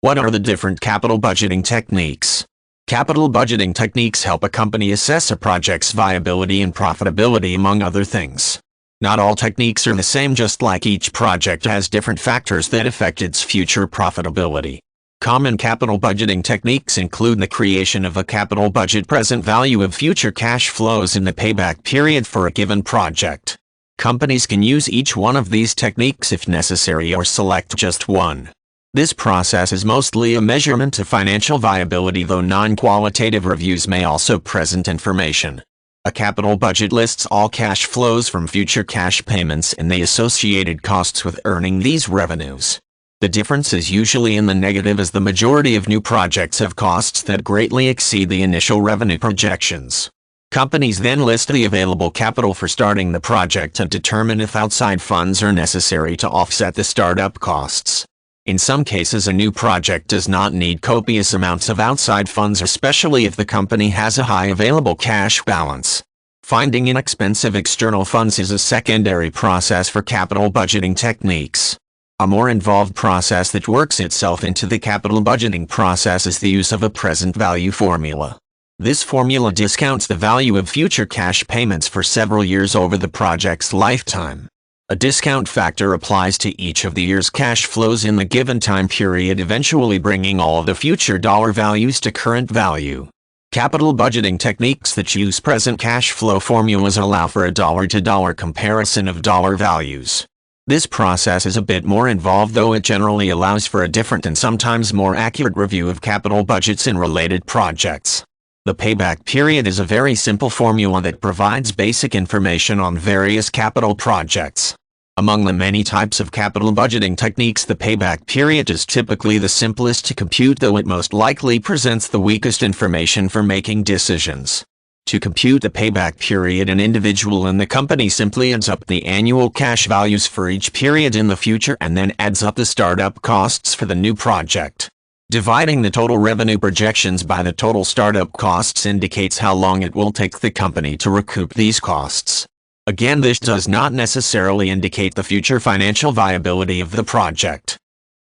What are the different capital budgeting techniques? Capital budgeting techniques help a company assess a project's viability and profitability, among other things. Not all techniques are the same, just like each project has different factors that affect its future profitability. Common capital budgeting techniques include the creation of a capital budget, present value of future cash flows, and the payback period for a given project. Companies can use each one of these techniques if necessary, or select just one. This process is mostly a measurement of financial viability, though non-qualitative reviews may also present information. A capital budget lists all cash flows from future cash payments and the associated costs with earning these revenues. The difference is usually in the negative, as the majority of new projects have costs that greatly exceed the initial revenue projections. Companies then list the available capital for starting the project and determine if outside funds are necessary to offset the startup costs. In some cases, a new project does not need copious amounts of outside funds, especially if the company has a high available cash balance. Finding inexpensive external funds is a secondary process for capital budgeting techniques. A more involved process that works itself into the capital budgeting process is the use of a present value formula. This formula discounts the value of future cash payments for several years over the project's lifetime. A discount factor applies to each of the year's cash flows in the given time period, eventually bringing all of the future dollar values to current value. Capital budgeting techniques that use present cash flow formulas allow for a dollar-to-dollar comparison of dollar values. This process is a bit more involved, though it generally allows for a different and sometimes more accurate review of capital budgets in related projects. The payback period is a very simple formula that provides basic information on various capital projects. Among the many types of capital budgeting techniques, the payback period is typically the simplest to compute, though it most likely presents the weakest information for making decisions. To compute the payback period, an individual in the company simply adds up the annual cash values for each period in the future and then adds up the startup costs for the new project. Dividing the total revenue projections by the total startup costs indicates how long it will take the company to recoup these costs. Again, this does not necessarily indicate the future financial viability of the project.